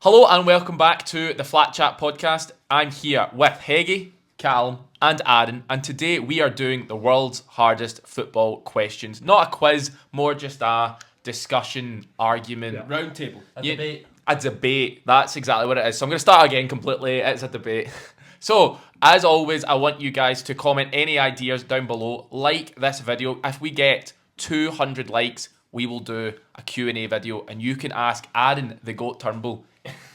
Hello and welcome back to the Flat Chat podcast. I'm here with Heggie, Callum and Aaron, and today we are doing the world's hardest football questions. Not a quiz, more just a discussion, argument. Round table. Debate. A debate, that's exactly what it is. So I'm going to start again completely, it's a debate. So, as always, I want you guys to comment any ideas down below. Like this video. If we get 200 likes, we will do a Q&A video and you can ask Aaron the Goat Turnbull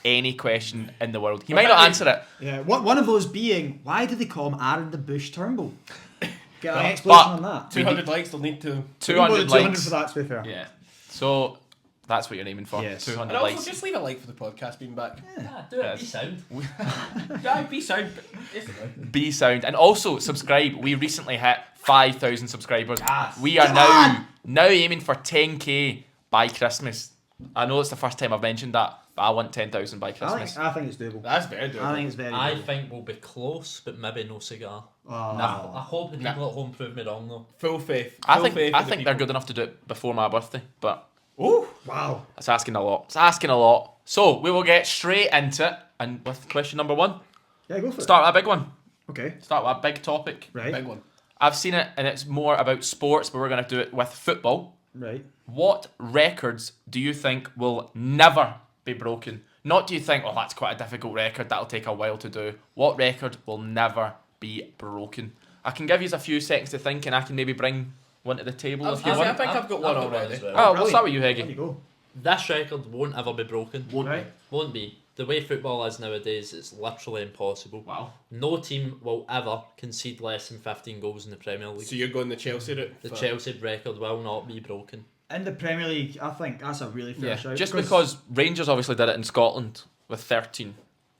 any question in the world. He might not answer it. Yeah, one of those being, why do they call him Aaron the Bush Turnbull? Get an explanation on that. 200 likes, they'll need to... 200 likes. for that, to be fair. Yeah. So, that's what you're aiming for. Yes. 200 And also, likes. just leave a like for the podcast being back. Do it. Yes. Be sound. Yeah, be sound. Be sound. And also, subscribe. We recently hit 5,000 subscribers. Yes. We are now aiming for 10k by Christmas. I know it's the first time I've mentioned that, but I want 10,000 by Christmas. I think it's doable. That's very doable. I think it's very I doable. think we'll be close, but maybe no cigar. Oh. I hope the people at home prove me wrong though. Full faith. I Full think faith I in the think they're people. good enough to do it before my birthday, but Oh, Wow. it's asking a lot. It's asking a lot. So we will get straight into it, and with question number one. Yeah, go for it. Start with a big one. Okay. Start with a big topic. Right. big one. I've seen it, and it's more about sports, but we're going to do it with football. Right. What records do you think will never be broken? Not do you think, oh, that's quite a difficult record, that'll take a while to do. What record will never be broken? I can give you a few seconds to think, and I can maybe bring one to the table if you I want. think I've got one already. as well. Oh, we'll Brilliant. start with you, There you Heggie. go. This record won't ever be broken. Right. Won't be. The way football is nowadays, it's literally impossible. Wow. No team will ever concede less than 15 goals in the Premier League. So you're going the Chelsea route? The for- Chelsea record will not be broken. In the Premier League, I think that's a really fair Yeah, shout. just because Rangers obviously did it in Scotland with 13.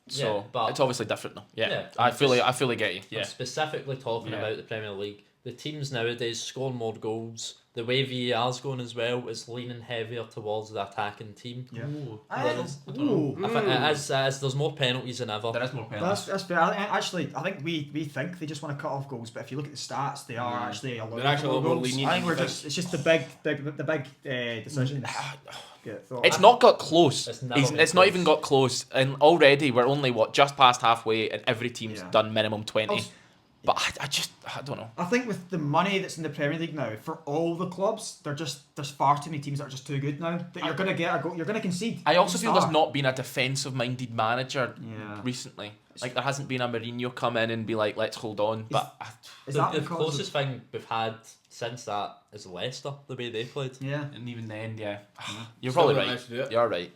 So Yeah, but- it's obviously different now. Yeah, Yeah, I fully get you. I'm Yeah. specifically talking Yeah. about the Premier League. The teams nowadays score more goals. The way VAR's going as well is leaning heavier towards the attacking team. Yeah. Whereas- Ooh. I think it is, there's more penalties than ever. There is more That's fair. Actually, I think we think they just want to cut off goals, but if you look at the stats, they are actually a lot They're actually a lot more goals. lenient I think than we're you just it's just the big decisions. Get thought. It's not got close. It's It's, never been not close. even got close. And already we're only, just past halfway, and every team's Yeah. done minimum 20. Also- But I don't know. I think with the money that's in the Premier League now, for all the clubs, there's far too many teams that are just too good now that you're gonna get a goal, you're gonna concede. I also feel there's Start. not been a defensive-minded manager Yeah. recently. Like, there hasn't been a Mourinho come in and be like, let's hold on. But Is The, that the because closest thing we've had since that is Leicester, the way they played. yeah. and even then, yeah. You're Still probably not right. allowed to do it. You're right.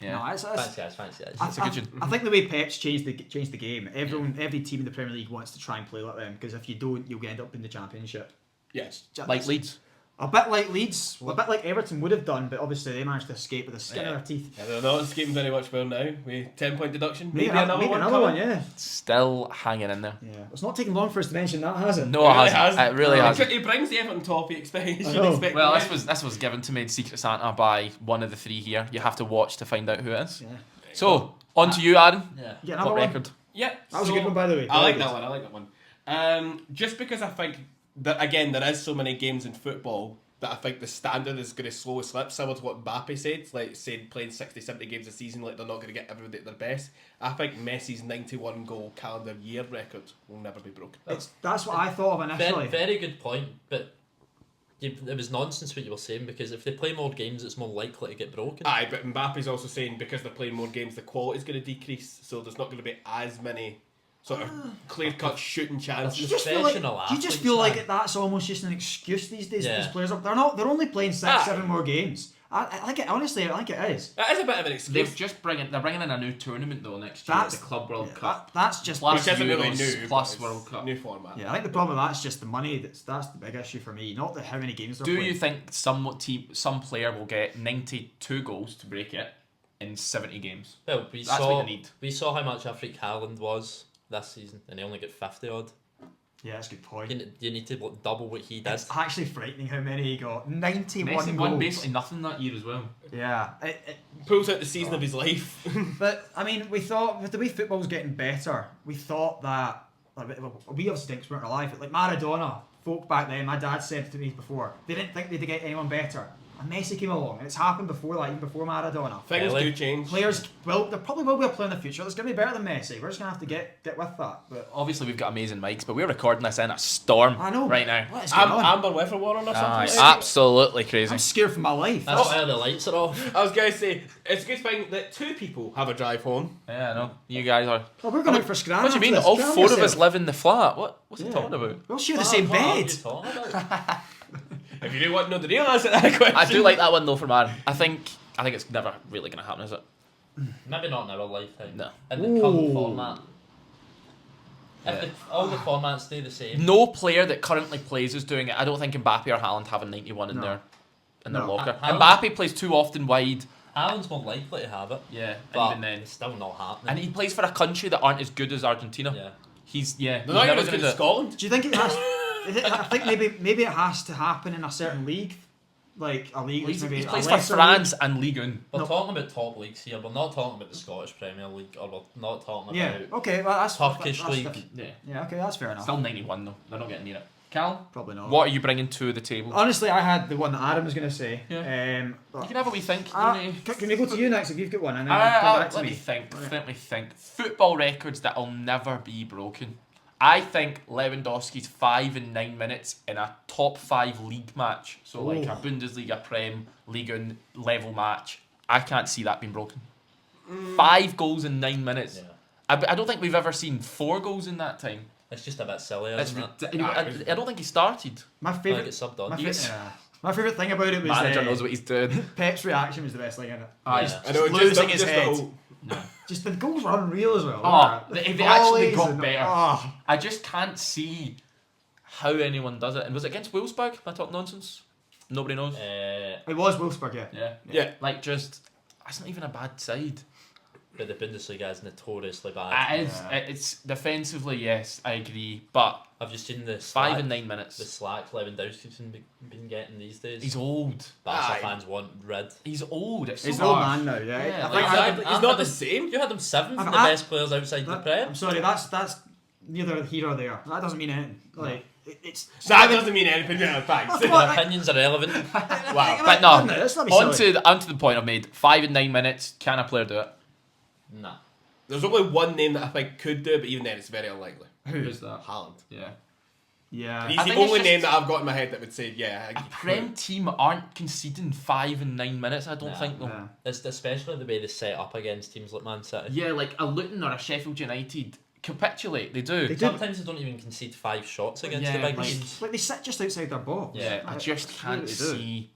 Yeah. No, it's, Fancy guys. That's a good one. I think the way Pep's changed the game, every team in the Premier League wants to try and play like them, because if you don't, you'll end up in the Championship. Yes. Like Leeds. A bit like Leeds, a bit like Everton would have done, but obviously they managed to escape with the skin of their teeth. Yeah, they're not escaping very much well now. We 10-point deduction. Maybe another one, coming. yeah. Still hanging in there. Yeah, it's not taking long for us to mention that, has it? No, it hasn't. It really hasn't. He brings the Everton top. He expects. I know. Well, this was given to me in Secret Santa by one of the three here. You have to watch to find out who it is. Yeah. So, on to you, Aaron. Yeah. Yeah, another What one. record? Yeah, That was a good one, by the way. I like Very that good. one. I like that one. Just because I think that again there is so many games in football that I think the standard is going to slowly slip, similar to what Mbappe said, like saying playing 60, 70 games a season, like they're not going to get everybody at their best. I think Messi's 91 goal calendar year record will never be broken. That's what I thought of initially. Very good point, but it was nonsense what you were saying, because if they play more games, it's more likely to get broken. Aye, but Mbappe's also saying because they're playing more games, the quality's going to decrease, so there's not going to be as many sort of clear-cut shooting chances. You just feel like Professional you just feel like athletes, that's almost just an excuse these days. Yeah. These players are they're only playing 6, Aye. 7 more games. I think it honestly. I think it is. That is a bit of an excuse. They're bringing in a new tournament though next year, That's- the Club World Yeah, Cup. that's just Plus Which isn't really Euros, new. plus but it's World Cup. New format. Yeah, I think the problem with that's just the money. That's the big issue for me. Not how many games they're Do playing. you think some player will get 92 goals to break it in 70 games? Well, That's what you need. we saw how much Afric Haaland was this season, and he only got 50 odd. Yeah, that's a good point. You need to double what he did. It's actually frightening how many he got. 91 Messi goals. won basically nothing that year as well. Yeah. Pulls out the season of his life. But I mean, we thought with the way football's getting better, we thought that we obviously think we weren't alive. But like Maradona, folk back then, my dad said to me before, they didn't think they'd get anyone better. And Messi came along, and it's happened before, like even before Maradona. Things Really? do change. Players, well, there probably will be a player in the future that's going to be better than Messi. We're just going to have to get with that. But Obviously, we've got amazing mics, but we're recording this in a storm I know right now. What is going on? Amber weather warning or Aye, something. absolutely crazy. I'm scared for my life. That's why the lights are off. I was going to say, it's a good thing that 2 people have a drive home. Yeah, I know. You guys are. Oh, we're going out for scran. What do you mean? after All this. Calm 4 of us yourself. live in the flat. What's he Yeah. talking about? We'll share the same What are bed. you talking about? If you do want to know the real answer to that question. I do like that one though from Aaron. I think it's never really going to happen, is it? Maybe not in our lifetime. No. In the current Ooh. format. If all the formats stay the same. No player that currently plays is doing it. I don't think Mbappe or Haaland have a 91 in No. their No. locker. Haaland- Mbappe plays too often wide. Haaland's more likely to have it. Yeah, But even then. it's still not happening. And he plays for a country that aren't as good as Argentina. yeah. He's They're he's not never even as gonna good do as it. Scotland. Do you think it has? I think maybe it has to happen in a certain league, like a league. He's, that's maybe he a plays for lesser France and Ligue 1. We're No. talking about top leagues here. We're not talking about the Scottish Premier League, or we're not talking league. about Yeah. Okay. Well, that's Turkish that's league. different. Yeah. Yeah. Okay. That's fair enough. Still 91 though. They're not getting near it. Cal, Probably not. what are you bringing to the table? Honestly, I had the one that Adam was going to say. Yeah. But You can have a wee think. can we go to you next if you've got one, and then come back to Let me? me think. Okay. Let me think. Football records that'll never be broken. I think Lewandowski's 5 and 9 minutes in a top 5 league match, so like a Bundesliga, Prem, Ligue 1 level match. I can't see that being broken. 5 goals in 9 minutes. Yeah. I don't think we've ever seen 4 goals in that time. It's just a bit silly, That's isn't it? I don't think he started. My Like favorite. it's subbed on. My favorite thing about it was Manager knows what he's doing. Pep's reaction was the best thing in it. Aye. Yeah. I know, Losing his the head. whole- Just the goals were unreal as well. Oh, weren't they actually Volleys got and- better. Oh, I just can't see how anyone does it. And was it against Wolfsburg? Am I talking nonsense? Nobody knows. it was Wolfsburg, yeah. Yeah. Yeah. Like just, that's not even a bad side. But the Bundesliga is notoriously bad. It's defensively, yes, I agree. But Have you seen the 5 and 9 the minutes. slack Lewandowski's been getting these days? He's old. Barca Aye. fans want rid. He's old. It's He's so an old harsh. man now, yeah. Yeah, I like, think Exactly. He's not the same. You had him 7th I've in the had- best players outside the Prem. I'm sorry, that's neither here or there. That doesn't mean anything. Like it's That doesn't mean anything. No, thanks. Come on, Your opinions are irrelevant. Wow. But no, let's not be on silly. to the point I've made. 5 and 9 minutes. Can a player do it? Nah. There's only one name that I think could do it, but even then it's very unlikely. Who's that? Haaland. Yeah. Yeah. He's I the think it's only just- name that I've got in my head that would say, yeah. A Prem team aren't conceding 5 and 9 minutes. I don't Nah. think though. Yeah. It's especially the way they set up against teams like Man City. Yeah, like a Luton or a Sheffield United capitulate. They do. They do. Sometimes they don't even concede 5 shots against Yeah, the big like- teams. Like they sit just outside their box. Yeah, I just can't really do. see.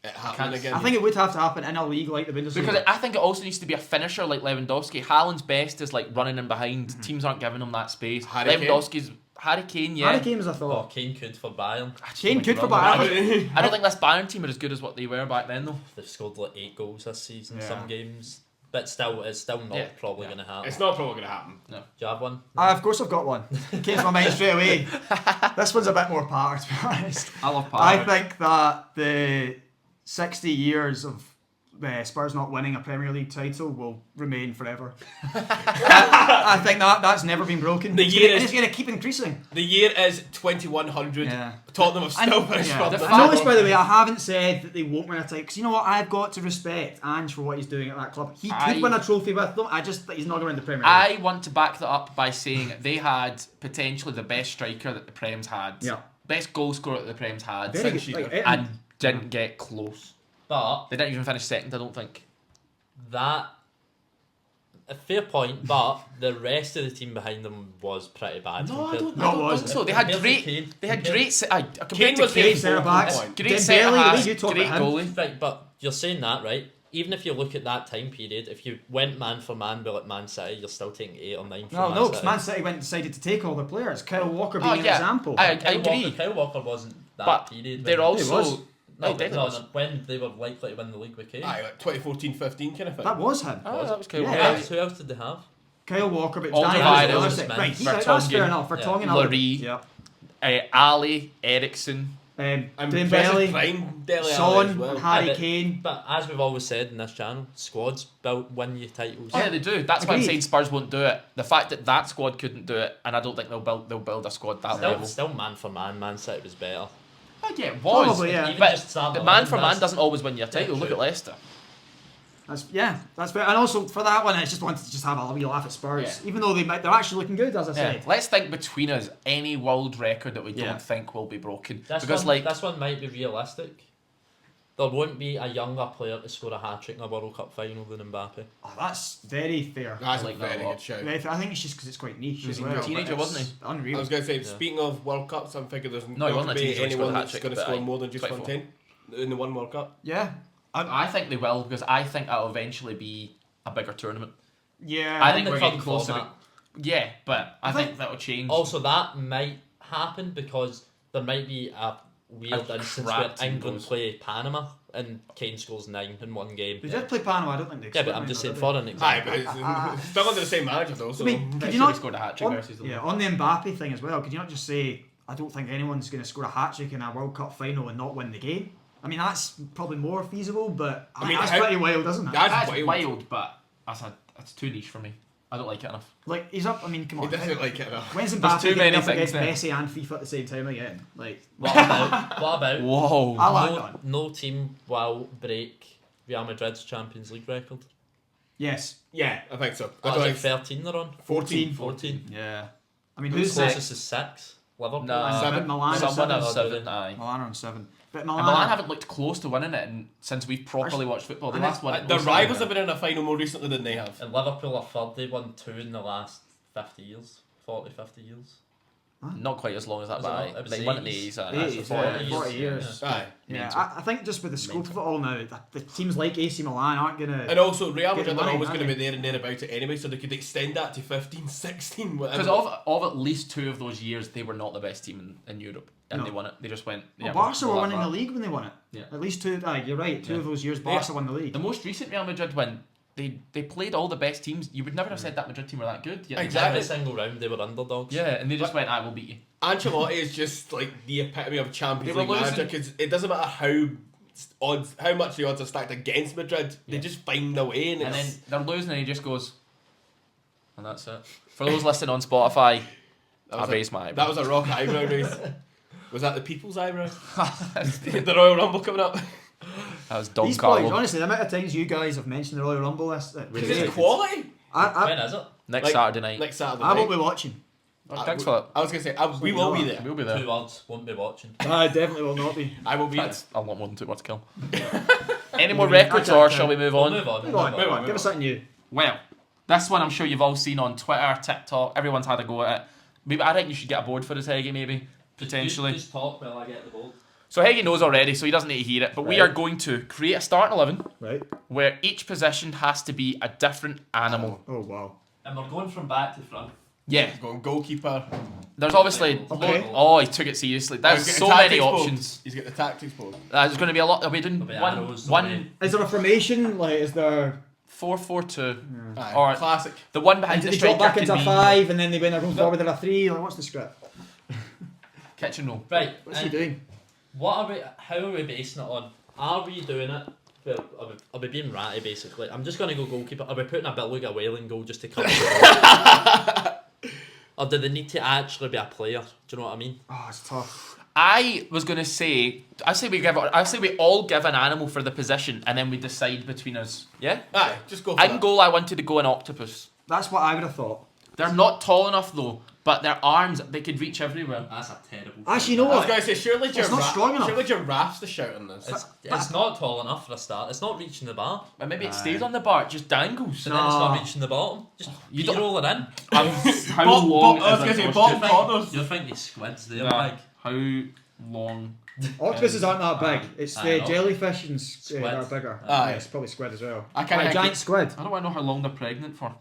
It happening again. I think it would have to happen in a league like the Bundesliga. Because I think it also needs to be a finisher like Lewandowski. Haaland's best is like running in behind. Teams aren't giving him that space. Harry Kane? Lewandowski's Harry Kane, yeah. Harry Kane was a Oh, thought. Kane could for Bayern. I just Kane don't could think for they're wrong. Bayern. I don't think this Bayern team are as good as what they were back then though. They've scored like 8 goals this season in Yeah. some games. But still, it's still not Yeah. probably Yeah. going to happen. It's not probably going to happen. Do you have one? Of course I've got one. Came to my mind straight away. This one's a bit more power, to be honest. I love I think that the 60 years of Spurs not winning a Premier League title will remain forever. I think that's never been broken. The It's year gonna- is- it's going to keep increasing. The year is 2100. Yeah. Tottenham have still finished Yeah. from The the I noticed, by the way, I haven't said that they won't win a title because you know what? I've got to respect Ange for what he's doing at that club. He could win a trophy with them. I just he's not going to win the Premier League. I want to back that up by saying they had potentially the best striker that the Prem's had. Yeah. Best goal scorer that the Prem's had. Very Since good. you- Like, And didn't get close. But They didn't even finish second, I don't think. that... A fair point, but the rest of the team behind them was pretty bad. No, I compared- don't, No, I don't it think wasn't. so. They had Compared to great. Kane. They had Compared- great. Compared Kane to was Kane, their centre backs. point. great Dembele, centre the way halves, you talk great about him. goalie. Right, but you're saying that, right? Even if you look at that time period, if you went man for man with like Man City, you're still taking 8 or 9 from No, because City. Man City went and decided to take all their players. Kyle Walker being Oh, an yeah. example. I Kyle agree. Walker, Kyle Walker wasn't that But period. they're when- was. also. No, Oh, but definitely no, was. when they were likely to win the league with Kane. Aye, like 2014-15 kind of thing. That was him. Oh, that was cool. Yeah. Who else did they have? Kyle Walker, but Alderweireld, Daniel was the Smith, other side. Right, that's Vertonghen, fair enough. Vertonghen, yeah. Alderweireld. Larry, Ali, Ericsson. And Dembele, prime Dele Alli as Son, well. Harry but- Kane. But as we've always said in this channel, squads built win you titles. Yeah, they do. That's why I'm Agreed. saying Spurs won't do it. The fact that that squad couldn't do it, and I don't think they'll build a squad that Still, level. still man for man, Man City was better. Oh yeah, it was. Probably, yeah. Even But just starting the 11, man for man that's- doesn't always win your title. Yeah, Look true. at Leicester. That's fair. And also for that one, I just wanted to just have a wee laugh at Spurs, Yeah. even though they're actually looking good, as I Yeah. said. Let's think between us any world record that we Yeah. don't think will be broken. This Because one, like this one might be realistic. There won't be a younger player to score a hat-trick in a World Cup final than Mbappe. Oh, that's very fair. That's I like a that very a lot. good shout. Very fair. I think it's just because it's quite niche He was as a well. teenager, but wasn't it's I Unreal. was going to say, speaking of World Cups, I'm thinking there's No, he not wasn't going a to be teenager when he scored anyone a that's hat-trick, going to but score aye, more than just 24. Fontaine in the one World Cup. Yeah. I think they will because I think it'll eventually be a bigger tournament. Yeah. I think the we're current getting closer. format. Yeah, but I I think think- that'll change. Also, that might happen because there might be a weird A instance crap where team England goes. play Panama and Kane scores 9 in one game. They did play Panama. I don't think they. Yeah, but scored I'm many, just though, saying did for they? an Aye, example. but it's still under the same manager though. So I mean, could Pretty you sure he not scored a hat-trick on, versus them. yeah, on the Mbappe thing as well? Could you not just say I don't think anyone's going to score a hat trick in a World Cup final and not win the game? I mean, that's probably more feasible, but I mean, that's how- pretty wild, isn't it? That's That's wild. wild, but that's too niche for me. I don't like it enough. Like he's up. I mean, come He on. doesn't like it enough. When's There's Mbappe too getting many up against things Messi and FIFA at the same time again? Like, What about Whoa. I like that. no team will break Real Madrid's Champions League record? yes, Yeah, I think so. I What don't is it, think 13 they're on? 14. 14. Yeah. I mean, Who's who's closest is 6? Liverpool? Nah. Seven. Milan are Someone seven. at Oh, 7, do aye. Milan are on 7, but And Milan, Milan haven't looked close to winning it since we've properly watched football. The And last one. The rivals have been in a final more recently than they have. And Liverpool are third. They won 2 in the last 50 years. 40, 50 years. Not quite as long as that, Was but it aye. not? It was They won in the 80s. 80s. aye. 80s, So yeah, 40 40 years. Aye. yeah, Mental. I think just with the scope Mental. of it all now, the teams like AC Milan aren't gonna. And also, Real Get the Madrid are money, always going to be aren't there and thereabouts it anyway, so they could extend that to 15, 16, whatever. Because of at least 2 of those years, they were not the best team in Europe, and No. they won it. They just went. Well, Yeah, Barca we'll were have winning the that. league when they won it. Yeah. At least 2. You're right. 2 of those years, Barca won the league. The most recent Real Madrid win, they played all the best teams. You would never have said that Madrid team were that good. Yet they Exactly. did Every single round they were underdogs. it. Yeah, and they just went, "I will beat you." Ancelotti is just like the epitome of Champions They were League manager losing- because it doesn't matter how much the odds are stacked against Madrid, they just find a way and, And then it's, they're losing, and he just goes, and that's it. For those listening on Spotify, I was a- raised my eyebrow. that was a rock eyebrow raise. Was that the people's eyebrow? The Royal Rumble coming up. That was Don These Carlo. boys, honestly, the amount of times you guys have mentioned the Royal Rumble list, Because it's quality. When is it? Next Like, Saturday night. Next Saturday I won't night. be watching. Oh, thanks for that. I was going to say, we will be there. We'll be 2 there. words. Won't be watching. I definitely will not be. I will be there. That's a lot more than 2 words to kill. Any more Maybe. records, Okay, or okay. shall we move We'll on? move on. Move on, move on. Give us something new. Well, this one I'm sure you've all seen on Twitter, TikTok. Everyone's had a go at it. Maybe I think you should get a board for this, Heggy, maybe. Potentially. Just talk while I get the ball. So Heggy knows already, so he doesn't need to hear it. But we Right. are going to create a starting 11 Right. where each position has to be a different animal. Oh wow. And we're going from back to front. Yeah. Going goalkeeper. There's obviously... Okay. Oh, he took it seriously. There's He's got so the many tactics board. options. He's got the tactics board. There's going to be a lot. Are we doing There'll be one... arrows, one there'll be- Is there a formation? Like, is there? 4-4-2. Aye, Or- classic. The one And behind do the they drop striker back into a can be 5 and then they when they're going forward they're a 3? Like, what's the script? kitchen roll. Right. What's he and doing? What are we? How are we basing it on? Are we doing it? Well, are we being ratty basically? I'm just gonna go goalkeeper. Are we putting a Beluga Whaling goal just to cover the ball? Or do they need to actually be a player? Do you know what I mean? Oh, it's tough. I was gonna say, I say we all give an animal for the position, and then we decide between us. Yeah. Aye, just go for In that. goal, I wanted to go an octopus. That's what I would have thought. They're not tall enough though, but their arms they could reach everywhere. That's a terrible. Actually, you know I was what? going to say, surely It's not strong enough. Surely giraffe's the shout on this. It's not tall enough for a start. It's not reaching the bar. But maybe it stays on the bar, it just dangles. So then it's Nah. not reaching the bottom. Just You you don't- roll it in. How Bob- long? Bob- I was is gonna a say, question? Bob- You're Corners. You're thinking squids there, Yeah. like. How long? Octopuses aren't that big. It's I the know. jellyfish and Squid. that are bigger. Aye. Yeah, it's probably squid as well. I kinda Like a giant squid. I don't want to know how long they're pregnant for.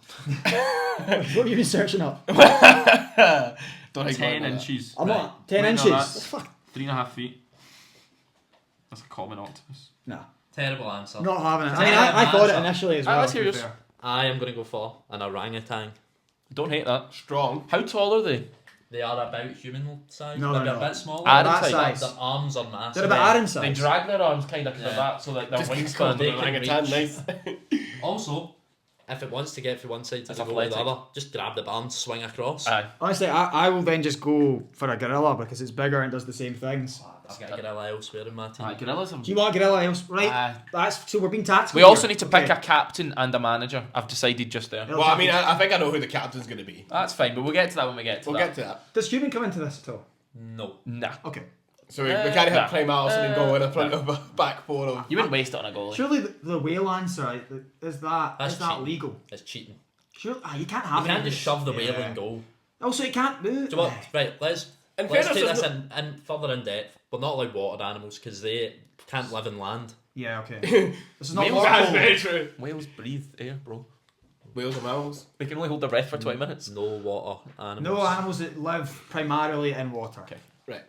What are you been searching up? Don't think 10 about inches. I'm Right. not 10 Wait, no, inches. that's- Fuck. 3.5 feet. That's a common octopus. Nah, Terrible answer. not having it. Is I mean, that I an thought it answer? initially as Aye, well. let's to hear be yours. fair. I am going to go for an orangutan. Don't hate that. that. Strong. How tall are they? They are about human size. No, Maybe they're a not. bit smaller. Aaron That type. size. Their arms are massive. They're about Aaron They size. drag their arms kind of to Yeah. that, so like their Just wingspan. called they an can orangutan, reach. nice. Also, if it wants to get from one side to It's the goal to the athletic. other, just grab the bar and swing across. Aye. Honestly, I will then just go for a gorilla because it's bigger and does the same things. I've got a gorilla elsewhere in my team. Gorillas. Do you want a gorilla else? Right. Aye. That's so we're being tactical. We also here. need to pick Okay. a captain and a manager. I've decided just there. Well, I mean, I think I know who the captain's going to be. That's fine, but we'll get to that when we get to We'll that. get to that. Does human come into this at all? No. Nah. Okay. So we can't have Nah. Prime Allison and go in front of a back four of. You wouldn't waste it on a goalie. Surely the whale answer is that That's is that cheating. legal? It's cheating. Sure, you can't You have. can't any just of shove the this. whale in goal. Also, you can't move. Do you know what? Right, let's In take fairness, this in further in depth. We're not allowed water animals because they can't live in land. Yeah, okay. This is not Whales That's water. very true. Whales breathe air, bro. Whales and mammals. They can only hold their breath for 20 minutes. No water animals. No animals that live primarily in water. Okay. Right.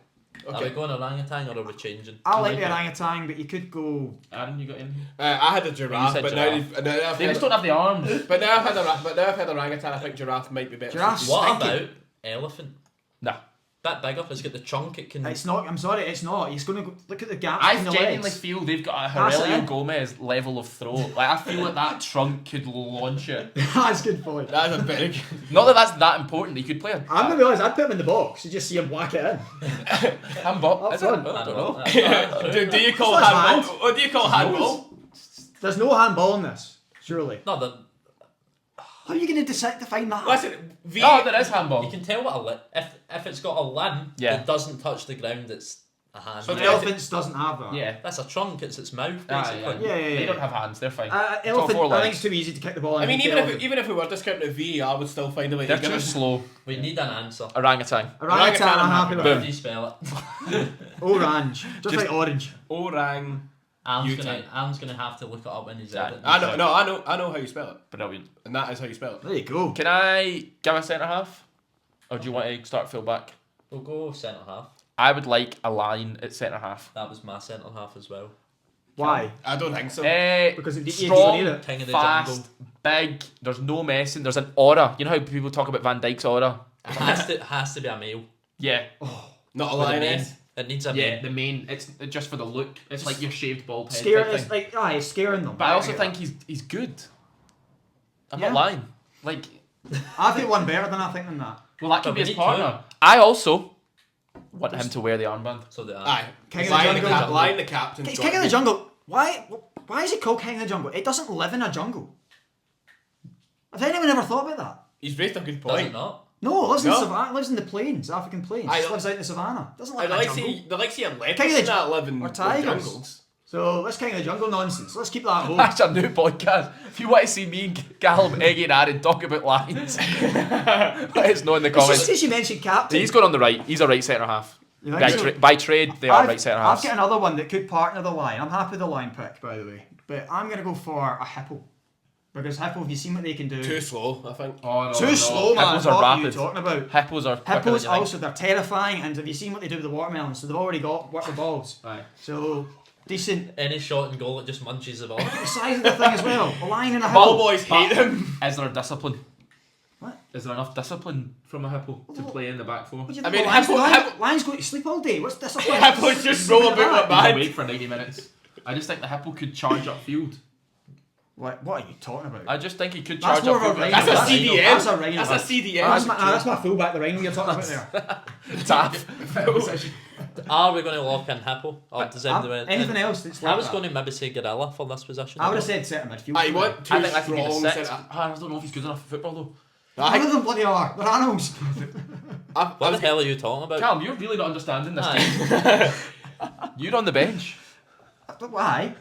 Are we Okay. going orangutan or are we changing? I like the orangutan, but you could go. Aaron, you got in? I had a giraffe, said but giraffe. now I've They had just don't have the arms. but now I've had orangutan. I think giraffe might be better. Giraffes- suited. What Stinky. about elephant? Nah. Bit bigger. It's got the trunk. It can. It's not. I'm sorry, it's not. He's going to go, look at the gaps I in the genuinely legs. feel they've got a That's Aurelio it. Gomez level of throw. Like, I feel like that trunk could launch it. That's good point. That's a big. Not that that's that important. He could play a I'm gonna be honest. I'd put him in the box. You just see him whack it in. handball. Up Is it? front. I don't know. Do you call It's not handball? hand. What do you call handball? There's no handball in this. Surely. No, How are you going to define that? Listen, V. Oh, there is handball. you can tell what a if it's got a limb Yeah. that doesn't touch the ground. It's a hand. But the Yeah. elephants doesn't have that. Yeah. That's a trunk. It's its mouth Ah, basically. Yeah, yeah, They yeah. don't have hands. They're fine. It's all Elephant. four I think legs. it's too easy to kick the ball. I mean, into even elephant. if we were discounting a V, I would still find a way They're to give too us. slow. We need an answer. Orangutan. Orangutan, I'm happy with How Boom. do you spell it? Orange. Just like orange. Orang. Alan's gonna have to look it up when he's Yeah. editing. I know how you spell it, Brilliant. and that is how you spell it. There you go. Can I give a centre half? Or do you want to start full back? We'll go centre half. I would like a line at centre half. That was my centre half as well. Why? I don't think so. Because you don't strong, need it. King of the fast, jungle. big. There's no messing. There's an aura. You know how people talk about Van Dijk's aura? It has to be a male. Yeah. Not a With a mane. lioness. It needs a Yeah, mane. the main. It's just for the look. It's like your shaved bald head. Scare. type It's thing. like it's scaring them. But I also get think that. he's good. I'm Yeah. not lying. Like, I think one better than I think than that. well, that could But be we his need partner. I also want him to wear the armband. So the Aye. King of the Lion jungle. Lion the captain. It's King of the Jungle. Why is it called King of the Jungle? It doesn't live in a jungle. Has anyone ever thought about that? He's raised a good does it point. not? No, it lives in No. savannah. It lives in the plains, African plains. I It know. lives out in the savannah. It doesn't I live in a like jungle. see the likes of King of leopards the and that live in or tigers. jungles. So let's King of the Jungle nonsense. Let's keep that home. That's a new podcast. If you want to see me and Callum, Eggy and Aaron talk about lines, let us know in the It's just comments. because you mentioned captain. He's going on the right. He's a right centre half. You think By, so? by trade, they are right centre I've halves. got another one that could partner the line. I'm happy with the line pick, by the way. But I'm going to go for a hippo. Because hippo, have you seen what they can do? Too slow, I think. Oh, no, Too slow, man. Hippos are What are you rapid. talking about? Hippos are quicker Hippos than you also, they're terrifying. And have you seen what they do with the watermelons? So they've already got the balls. think. Aye. So, decent. Any shot and goal, it just munches the ball. The size of the thing as well. A lion and a Ball hippo. boys hate him. Is there discipline? What? Is there enough discipline from a hippo to play in the back four? What do you I think? mean, lions, hippo- lions go to sleep all day. What's discipline? Hippos just roll about like You can mad. wait for 90 minutes. I just think the hippo could charge upfield. What are you talking about? I just think he could That's charge more of a upfield. rhino. That's a That's CDM. That's a rhino. That's a CDM. That's my fullback, the rhino you're talking about there. Taff. Are we going to lock in hippo? Or does anyone? Anything else that's like I was that? going to maybe say gorilla for this position. I would have said centre midfield. I want two I think that could be the strong six. centre. I don't know if he's good enough for football though. None of them bloody are. They're animals. What the hell are you talking about? Callum, you're really not understanding this Aye. game. You're on the bench. But why?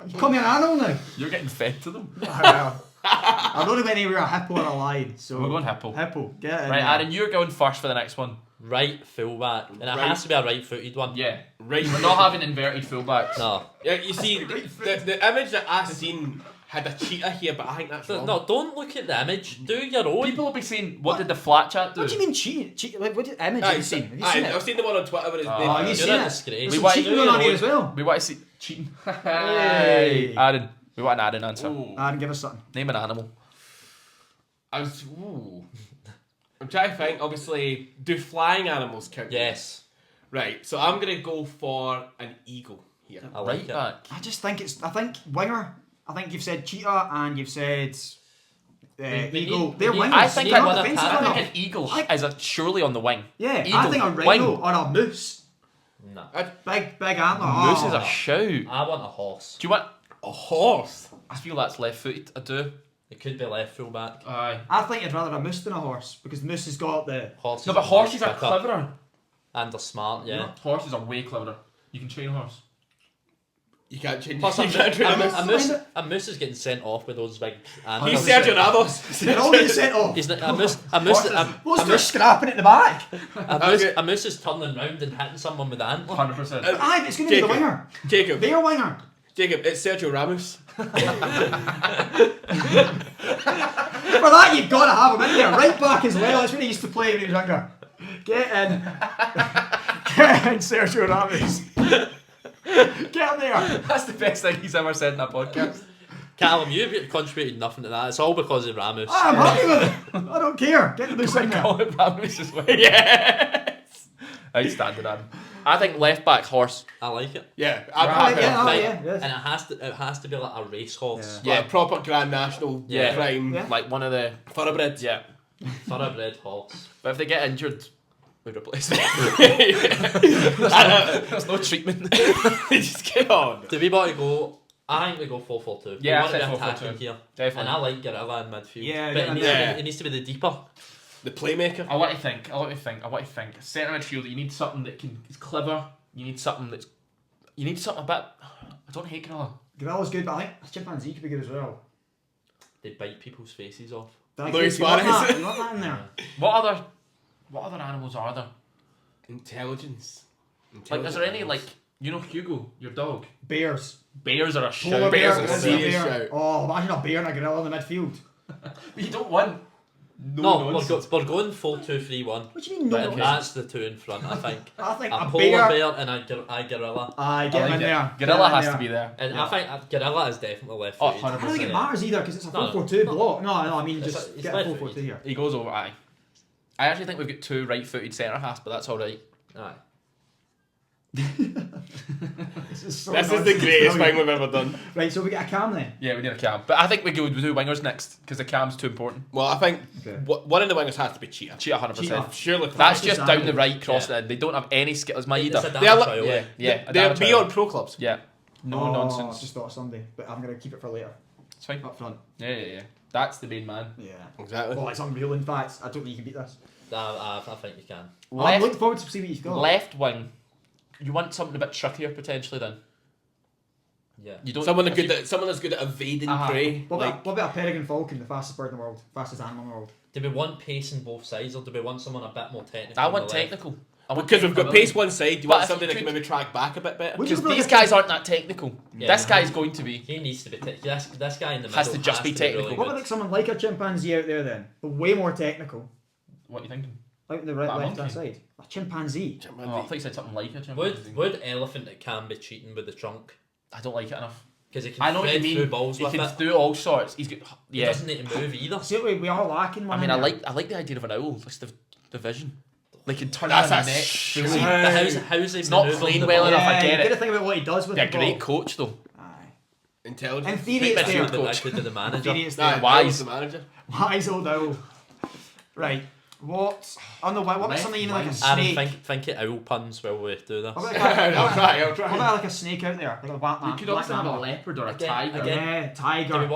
You call me an animal now. You're getting fed to them. I don't know anywhere a hippo or a lion. So We're going hippo. Hippo. Get it in Right, there. Aaron, you're going first for the next one. Right fullback, and it Right. has to be a right-footed one. Yeah. Right. We're not having inverted fullbacks. No, Yeah, you see, the image that I seen had a cheetah here, but I think that's wrong. no, don't look at the image. Do your own. People will be saying, what did the flat chat do? What do you mean cheating? Like, what image have you seen? Have you seen I've it? seen the one on Twitter where it's Oh, named- Have you You're seen a it? disgrace. There's We some want- cheating going on here as well. We want to see cheating. Hey. Aaron, we want an Aaron answer. Ooh. Aaron, give us something. Name an animal. I'm trying to think, obviously, do flying animals count? Yes, Right, so I'm going to go for an eagle here. I like Right it. back. I just think it's. I think winger. I think you've said cheetah and you've said Eagle. They're we need- wingers. I think They're I- not I defensive I enough. think an eagle is surely on the wing. Yeah, Eagle, I think a wing. rhino or a moose. Nah. Big antler. Moose Oh. is a shout. I want a horse. Do you want? A horse. I feel that's left-footed. I do. It could be left full back. Aye. I think I'd rather a moose than a horse because the moose has got the. Horses No, but horses are quicker cleverer. and they're smart. Yeah. Horses are way cleverer. You can train a horse. You can't change. Plus, You can't train a moose. a moose is getting sent off with those big. He's Animals. Sergio Ramos. They're all getting sent off. He's not, a moose. They're scrapping at the back. A moose is turning round and hitting someone with the antler. 100%. Aye, but it's going to be the Jacob. winger. Jacob. Their winger. Jacob, it's Sergio Ramos. For that, you've got to have him in there. Right back as well. That's what he used to play when he was younger. Get in. Get in, Sergio Ramos. Get in there. That's the best thing he's ever said in that podcast. Callum, you've contributed nothing to that. It's all because of Ramos. I'm happy with it. I don't care. Get the moose in there. Call it Ramos as well. Yes. Outstanding, Adam. I think left back horse. I like it. Yeah, Right, yeah, oh, Like, yeah, yes. And it has to be like a racehorse. Yeah. Like a proper Grand National Yeah. prime Yeah. Like one of the. thoroughbreds. Yeah. Thoroughbred horse. But if they get injured, we replace them. There's no treatment. Just get on. Do we want to go? I think we go 4-4-2. Yeah, I we want to said be 4-4-2. attacking here. Definitely. And I like Gorilla in midfield. Yeah, but yeah, it needs to be the deeper. The playmaker. I want to think. Centre midfielder, you need something that is clever. You need something a bit. I don't hate Gorilla. Gorilla's good, but I think chimpanzee could be good as well. They bite people's faces off. Luis You want Suarez. that? You want that in there? What other animals are there? Intelligence. Like, is there any like Hugo, your dog? Bears. Bears are a Polar shout. bears bear, are a grizzly serious bear. shout. Oh, imagine a bear and a gorilla in the midfield. But you don't want No, nonsense. we're going 4-2-3-1. What do you mean no But nonsense? that's the two in front, I think. I think A a polar bear. bear and a gorilla. Aye, I get him like in it. there. Gorilla Get him has in to there. be there. And I think a gorilla is definitely left Oh, footed. 100%. I don't think it matters either because it's a No, 4-4-2 no. block. No, I mean It's just a- it's get a left 4-4-2 here. He goes over. Aye. I actually think we've got two right-footed centre halves, but that's all right. Aye. This is This is the greatest thing we've ever done. Right, so we get a cam then. Yeah, we need a cam, but I think we do wingers next because the cam's too important. Well, I think Okay. one of the wingers has to be Cheetah. Cheetah 100%. Cheetah. Surely. That's Just just down the animal. right, crossing in. They don't have any skills. It's a Maeda. damn They're like- trial, Yeah, yeah. They're Adama beyond Traoré. pro clubs. Yeah. No I nonsense. just thought of somebody, but I'm going to keep it for later. It's fine. Up front. Yeah. That's the main man. Yeah. Exactly. Well, it's unreal in fact. I don't think you can beat this. I think you can. I'm looking forward to see what you've got. Left wing. You want something a bit trickier potentially then. Yeah. You don't. Someone if you- that's good at evading Uh-huh. prey. What Like, about a peregrine falcon, the fastest bird in the world, fastest animal in the world? Do we want pace in both sides, or do we want someone a bit more technical? I on want the left? technical. I want because we've got technical pace one side, you But want if somebody you that can could- maybe track back a bit better. Would you because prefer these like a- guys aren't that technical. Yeah. This guy's going to be. He needs to be. This guy in the middle Has to just be technical. Really What about like someone like a chimpanzee out there then, but way more technical, What are you thinking? out in the Like a left hand monkey? side? A chimpanzee. Oh, I thought you said something like a good. chimpanzee. Would elephant that can be cheating with the trunk I don't like it enough. because he can I know what you thread mean. through balls He with can it. do all sorts. He's good. He Yeah. doesn't need to move either. See what we are lacking one. I mean, in I there. like the idea of an owl. Just the vision. They can turn That's on a the neck. sh- fully. But how's he It's not manoeuvring playing the well ball? enough, I Yeah, get you it. gotta think about what he does with They're a the great ball. coach though. Aye. Intelligence. In theory, Great it's midfield there. coach. That could be the In manager. theory, it's Nah, there. Wise. the manager. Wise old owl. Right. What? On the what about Left something even like a wing. Adam, snake? think it owl puns while we do this. What about like I'll try. what about like a snake out there? Like a black man. You could black also have a mamba. leopard or a Again- tiger. again- Yeah, Do we tiger.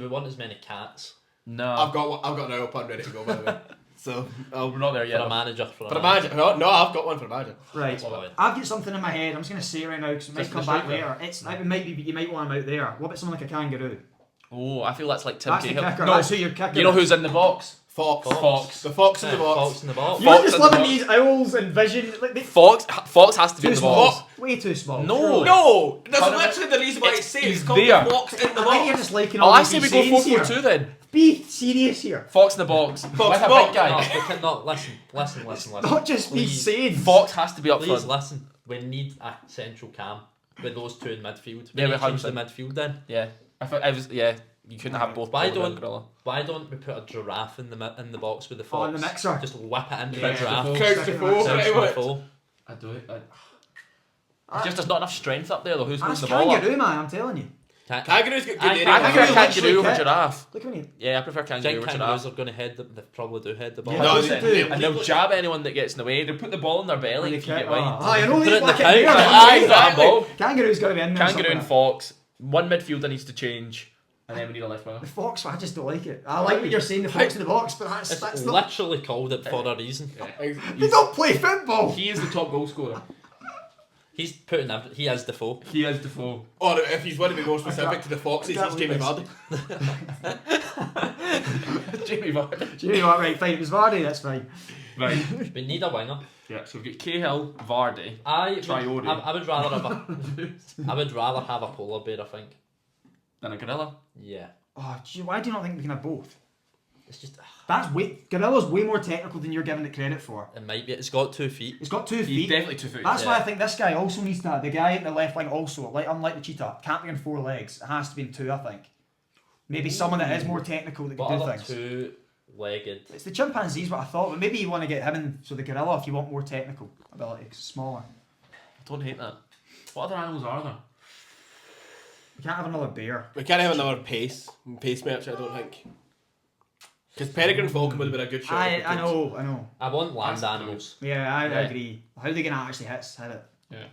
want as many cats No, I've got an owl pun ready to go by the way. So we're not there for yet. a manager? for a manager, no, I've got one for a manager. Right. Boy. I've got something in my head. I'm just gonna say it right now because it might Just come the back striker. later. It might be. You might want him out there. What about someone like a kangaroo? Oh, I feel that's like Tim That's the Cahill. kicker. No, That's who you're kicking. you know who's in the box? Fox. Fox. The fox in the Yeah, box. Fox in the box. You're Fox just in the loving box. these owls and vision. Like, Fox has to be too in the small. box. Way too small. No. surely. No, that's Part of literally the reason why It's- it's safe. he's It's called there. the fox in the I think you're box. just liking Oh, all I these say we go sayings 4-4-2 here. then. Be serious here. Fox in the box. With a box. big guy. No, we cannot listen. Not just be Please. saying. Fox has to be up Please front. listen. We need a central cam with those two in midfield. Yeah, We we need to change the 100%. midfield then. Yeah, I was. Yeah, you couldn't have both. Why Polar and don't- gorilla. Why don't we put a giraffe in the box with the Oh, fox? in the mixer. Just whip it into Yeah. the giraffe. Crouch to four, Sounds pretty much. full. I do it. Just there's not enough strength up there though. Who's holding That's the ball up? kangaroo, man. I'm telling you. Kangaroo's got good I area. prefer Kangaroo kangaroo over literally giraffe. Look at me. Yeah, I prefer Do kangaroo you over think giraffe. kangaroos are going to head they probably do head the ball. Yeah, No, they they- do. And they'll jab anyone that gets in the way. They'll put the ball in their belly if you get wide. I know Put it these in the black pouch. Aye, that ball. Kangaroo's got to be in there. Kangaroo and somewhere. fox. One midfielder needs to change, and then we need a left winger. The fox, I just don't like it. I like what you're saying, the fox in the box, but that's It's not. literally called it for a reason. You don't play football. He is the top goal scorer. He's putting he has Defoe. He is Defoe. Or if you want to be more specific to the Foxes, I it's can't Jamie believe Vardy. Jamie Vardy. Jamie, right, fine. It was Vardy, that's fine. Right. We need a winger. Yeah. So we've got Cahill, Vardy. Traore. I would rather have I would rather have a polar bear. I think. Then a gorilla. Yeah. Oh, why do you not think we can have both? It's just Gorilla's way more technical than you're giving it credit for. it might be. It's got 2 feet. He's got 2 He's feet. definitely 2 foot. That's Yeah. why I think this guy also needs to. The guy at the left wing also, unlike the cheetah, can't be on 4 legs. It has to be in 2, I think. Maybe someone that is more technical that What can do other things. 2-legged? It's the chimpanzees, what I thought, but maybe you want to get him in. So the gorilla, if you want more technical ability, 'cause it's smaller. Don't hate that. What other animals are there? We can't have another bear. We can't have another pace match, I don't think. Because Peregrine Falcon would have been a good shot. I know. I want land That's animals. Yeah, I Yeah. agree. How are they going to actually hit it? Yeah.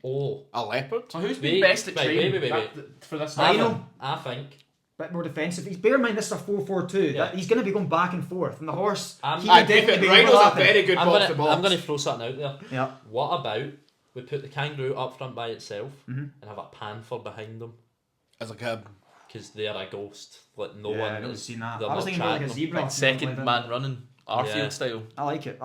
Oh, A leopard? So who's been Wait, best at wait, training wait. for this? I I know. think- I think Bit more defensive. Bear in mind this is a 4-4-2. Yeah. He's going to be going back and forth, and the horse. I'm- He I would think definitely be Rhino's a overlapping. very good I'm box gonna to box. I'm gonna throw something out there. Yeah. What about we put the kangaroo up front by itself Mhm. and have a panther behind them As like a... because they are a ghost. Like no Yeah, one. I've never is- seen that. they're I was not thinking about like a tracking zebra. them. Second man running, Arfield Yeah. style. I like it.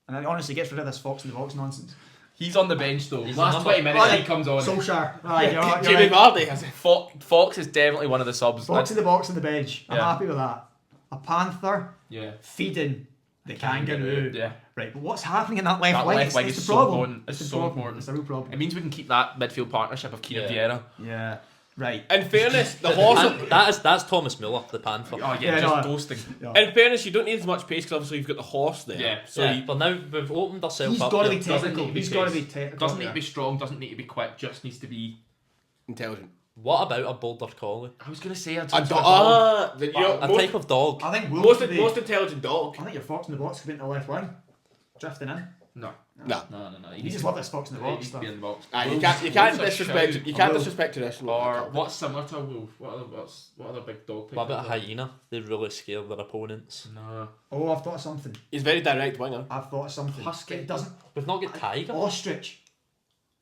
And it honestly gets rid of this fox in the box nonsense. He's on the bench though. He's Last the number- 20 minutes Oh, he comes on. Solskjaer. Right, you're right. Jamie Vardy has it. Fox is definitely one of the subs. Fox in the box on the bench. I'm Yeah. happy with that. A panther Yeah. feeding the kangaroo. Yeah. Right, but what's happening in that left That wing? left wing It's is the so problem. important. It's the so problem. important. It's a real problem. It means we can keep that midfield partnership of Kieran Yeah. Vieira. Yeah. Right. In fairness, the horse... That's Thomas Muller, the panther. Oh Yeah, just no. ghosting. Yeah. In fairness, you don't need as much pace because obviously you've got the horse there. Yeah. So yeah, you, but now we've opened ourselves He's up. got to be here. Doesn't technical. need to be He's got to be pace. technical. Doesn't need to be strong, doesn't need to be quick, just needs to be... intelligent. What about a border collie? I was going to say A dog. A type of dog. I think Wolves Most, would be. most intelligent dog. I think your fox in the box could be in the left wing, drifting in. No. No. No. You just love this fox in the He box needs to stuff. be in the box. You Wolves- can't Wolves are disrespect. shout. You can't Wolves. disrespect traditional. Or what's similar to a wolf? What other big dog? What about a type? hyena? They really scare their opponents. No. Oh, I've thought of something. He's very direct winger. I've thought of something. Husky. It doesn't. We've not got tiger. Ostrich.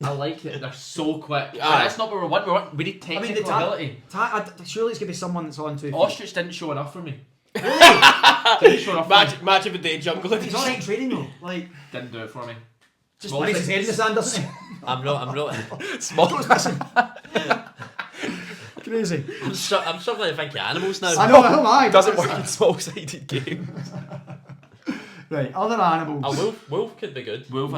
I like it. They're so quick. Aye. That's not what we want. We need I mean, technical the ability. surely it's gonna be someone that's on 2 feet. Ostrich didn't show enough for me. Didn't show enough. Match of the day jungle. He's alright training though. Like, Didn't do it for me. just Well, places his head in the sand, doesn't he? I'm not. Small. Goes missing. Crazy. I'm struggling to think of animals now. I know. How am I? Doesn't work in small-sided games. Right. Other animals. A wolf could be good. Wolf. A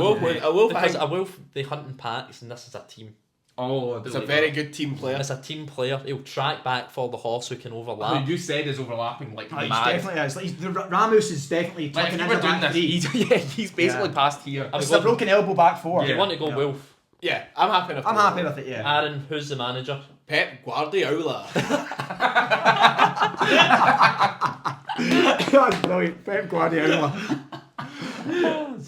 wolf. I Because think a wolf, they hunt in packs, and this is a team. Oh, it's a very good team player. It's a team player. He'll track back for the horse who can overlap. Who you said is overlapping like He's mad. definitely is. Like, Ramus is definitely Like if tucking you into were doing back this, three. he's basically Yeah. past here. I It's would the go, broken elbow back four. you want to go Yeah. wolf. Yeah, I'm happy enough. I'm happy with it. Yeah. Aaron, who's the manager? Pep Guardiola. That's brilliant. Pep Guardiola.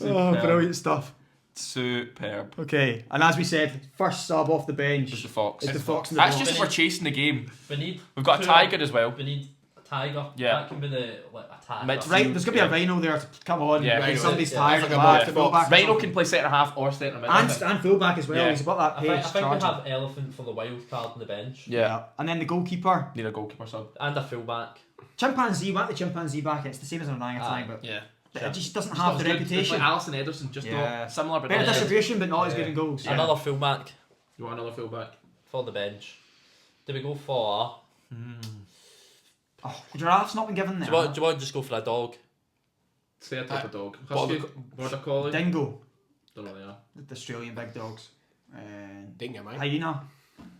Oh, brilliant stuff. Superb. Okay, and as we said, first sub off the bench. It's the fox. It's the fox in the That's box. just if we're chasing the game. We need. We've got a tiger as well. We need a tiger. Yeah. That can be the attacker. Mid- Right, there's gonna be a rhino there to come on. Yeah. Right, Rhino. somebody's Yeah. tired. Like at a the back, box. fullback or Rhino something. can play centre half or centre mid. and fullback as well. Yeah. He's got that I pace. think we charging. have elephant for the wild card on the bench. Yeah. And then the goalkeeper, Need a goalkeeper sub. And a fullback. chimpanzee. Want the chimpanzee back? It's the same as an orangutan, but Yeah. it just doesn't have the reputation. Like Alison Ederson, just Yeah. not similar, but Better not good. distribution, but not as Yeah. good in goals. Yeah. Another fullback You want another fullback? for the bench. Do we go for? Oh, giraffe's not been given Do there. you want to just go for a dog? Say a type of dog. Border- Husky, border collie. Dingo, Don't know what they are. the Australian big dogs. And Dingo, man. hyena.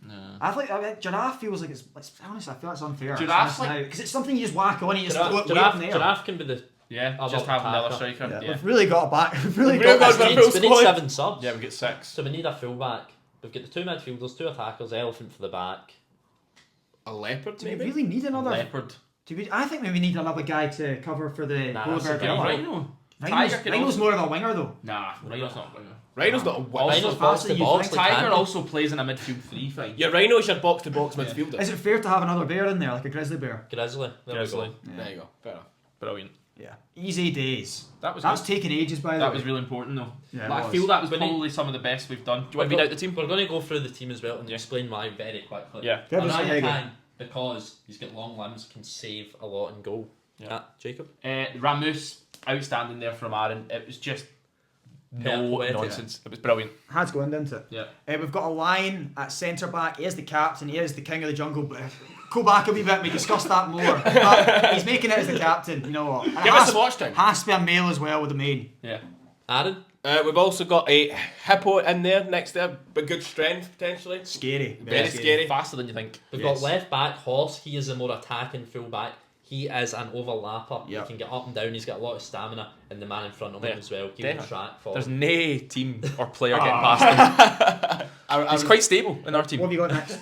No. I think giraffe feels like it's honestly I feel it's unfair. Giraffe's like- because it's something you just whack on and you just throw it way Giraffe, up in the air. giraffe can be the. Yeah, Oh, just well, have another attacker. striker. Yeah, Yeah. we've really got a back. We've really We've got got this. a We full need squad. 7 subs. Yeah, we get 6. So we need a fullback. We've got the 2 midfielders, 2 attackers, elephant for the back. a leopard, Do we maybe? really need another? Leopard. I think maybe we need another guy to cover for the Nah, polar that's bear a good gorilla. Rhino. Rhino's, Tiger can Rhino's also- more of a winger though. Nah, Rhino's not a winger. Rhino's not a winger. Rhino's faster box to than you box. think. like Tiger Candy. also plays in a midfield 3 thing. Yeah, Rhino's your box-to-box midfielder. Is it fair to have another bear in there, like a grizzly bear? Grizzly. There Grizzly. we go. There you go. Fair enough. Brilliant. Yeah. Easy days. That was That's good. taken ages by the That way. was really important though. Yeah, it Like, I was. feel that was We need- probably some of the best we've done. Do you want to read out the team? We're going to go through the team as well and explain why very quickly. Yeah. Give us a Anaya higgie. Kang, because he's got long limbs, can save a lot in goal. Yeah. Jacob? Ramus, outstanding there from Aaron. It was just no Poetic. nonsense. It was brilliant. Had to go into it. Yeah. We've got a lion at centre back. He is the captain. He is the king of the jungle. But go back a wee bit. We discussed that more. But he's making it as the captain. You know what? And it Give us has- some watch time. Has to be a male as well with the main. Yeah. Aaron? We've also got a hippo in there next there, but good strength potentially. Scary. Very scary. Faster than you think. We've Yes. got left back, Horse. He is a more attacking full back. He is an overlapper. Yeah. He can get up and down. He's got a lot of stamina. And the man in front of him Yeah. as well. He Definitely. will track for There's no team or player getting past him. He's quite stable in our What team. have you got next?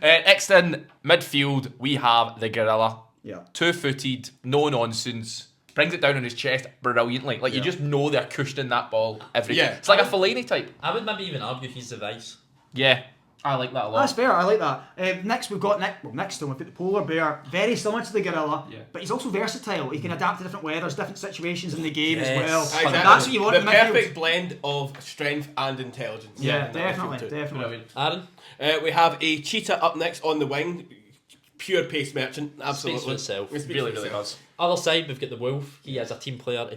Next in midfield, we have the gorilla. Yeah. 2-footed, no nonsense. Brings it down on his chest brilliantly. Like, you Yeah. just know they're cushioning that ball every Yeah. game. It's like a Fellaini type. I would maybe even argue he's the vice. Yeah. I like that a lot. That's fair. I like that. Next we've got next to him we've got the polar bear. Very similar to the gorilla. Yeah. But he's also versatile. He can adapt to different weathers, different situations in the game as Yes. well. Exactly. That's what you want The in midfield. perfect blend of strength and intelligence. Yeah, in that definitely, midfield too. definitely. Brilliant. Aaron? We have a cheetah up next on the wing. Pure pace merchant, absolutely. Speaks for itself. It speaks Really, for really itself. does. Other side, we've got the Wolf. He is a team player.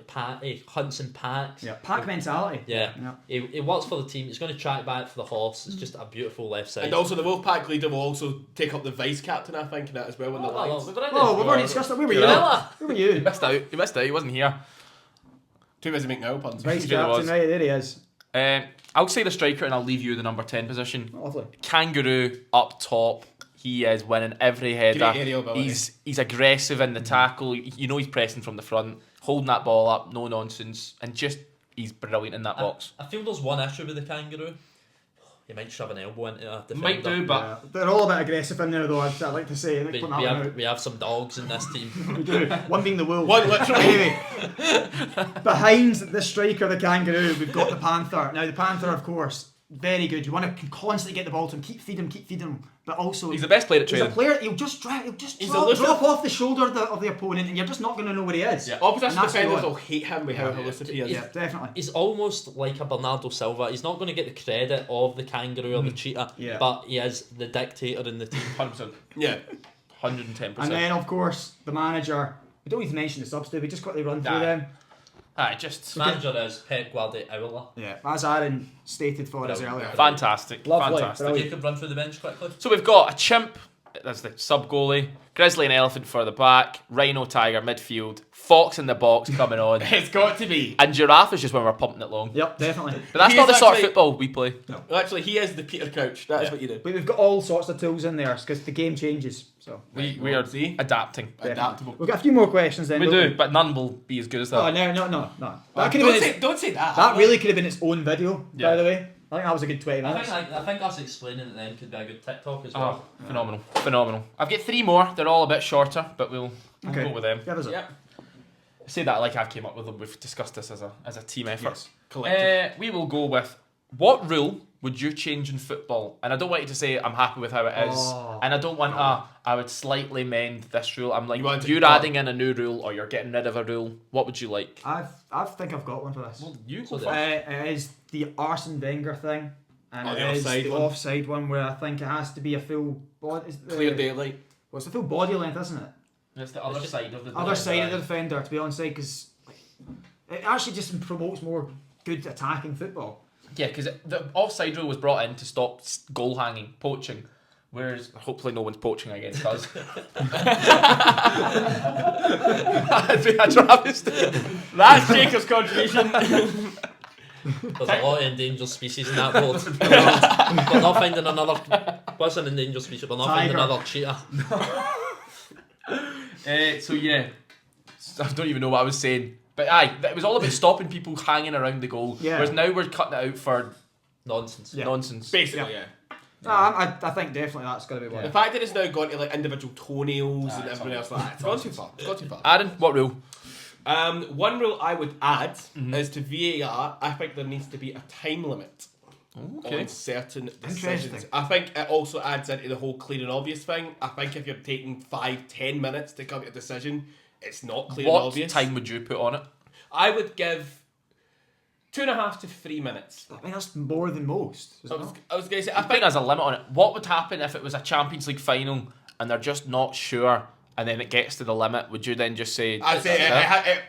He hunts in packs. Yeah, pack mentality. Yeah. Yeah. He works for the team. He's going to track back for the horse. It's just a beautiful left side. And also the Wolfpack leader will also take up the vice captain, I think, in that as well when the Lions. Oh, we've already discussed that. Where were you? Gorilla. Where were He you? missed out. He missed out. He wasn't here. Too busy making our puns. Vice He really captain, was. right there he is. I'll say the striker and I'll leave you the number 10 position. Lovely. Kangaroo up top. He is winning every header. Great aerial ability. He's aggressive in the tackle. You know he's pressing from the front, holding that ball up, no nonsense, and just he's brilliant in that box. I feel there's one issue with the Kangaroo. He might shove an elbow into a defender. Might do, but Yeah. They're all a bit aggressive in there though, I'd like to say. I think We, putting we, that one have, out. we have some dogs in this team. We do. One being the wolf. One literally. Anyway, behind the striker, the kangaroo, we've got the panther. Now the panther, of course, very good. You want to constantly get the ball to him, keep feeding him, but also he's the best player at he's a training. player. He'll just He's drop, elusive. drop off the shoulder of the opponent, and you're just not going to know where he is. Yeah. Opposition And that's defenders the will hate him with how elusive he is. Yeah, definitely. He's almost like a Bernardo Silva. He's not going to get the credit of the Kangaroo or the cheetah, Yeah. but he is the dictator in the team. 100%. Yeah. 110%. And then, of course, the manager. We don't even mention the subs, do we? Just quickly run through Nah. them. Just Manager is Pep Guardiola. Yeah, as Aaron stated for us earlier. fantastic. Lovely, Fantastic. brilliant. Jacob, run through the bench quickly. So we've got a chimp, that's the sub goalie, grizzly and elephant for the back, rhino, tiger, midfield, fox in the box coming on, It's got to be. and giraffe is just when we're pumping it long. Yep, definitely. But that's He not is the sort of actually- football we play. Well, actually, he is the Peter Crouch. That is Yeah. what you do. But we've got all sorts of tools in there because the game changes. So We are See? adapting. Adaptable. we've got a few more questions then. We don't do, but none will be as good as that. Oh no. That Don't could have been. say, don't say that. That really could have been its own video. By Yeah. the way, I think that was a good 20 I minutes. think us explaining it then could be a good TikTok as Oh, well. phenomenal. I've got 3 more. They're all a bit shorter, but we'll Okay. go with them. Give us it. Yep. Say that like I've came up with them. We've discussed this as a team effort. Yes. Collective. We will go with, what rule would you change in football? And I don't want you to say I'm happy with how it is. Oh. And I don't want I would slightly mend this rule. I'm like, You want to- you're adding in a new rule or you're getting rid of a rule. What would you like? I think I've got one for this. You So go the- first. It is the Arsene Wenger thing, and Oh, it the is offside the one. offside one where I think it has to be a full body. Clear daylight. Well, it's a full body length, isn't it? It's the other just- side of the Other side of the defender to be onside because it actually just promotes more good attacking football. Yeah, because the offside rule was brought in to stop goal hanging, poaching. Whereas hopefully no one's poaching against us. That's Jacob's contribution. There's a lot of endangered species in that board. We're not finding another. What's an endangered species? We're not finding Tiger. another cheetah. So yeah, I don't even know what I was saying. But aye, it was all about stopping people hanging around the goal. Yeah. Whereas now we're cutting it out for Nonsense. Yeah. nonsense. Basically, yeah. No, I think definitely that's got to be one. The fact that it's now gone to like individual toenails and everything else like that, it's gone too far. It's gone too far. Aaron, what rule? One rule I would add is to VAR. I think there needs to be a time limit on certain decisions. I think it also adds into the whole clear and obvious thing. I think if you're taking 5-10 minutes to come to a decision, it's not clear and obvious. What time would you put on it? I would give 2.5 to 3 minutes. I mean, that's more than most. I was going to say, I think there's a limit on it. What would happen if it was a Champions League final and they're just not sure, and then it gets to the limit? Would you then just say? I'd say,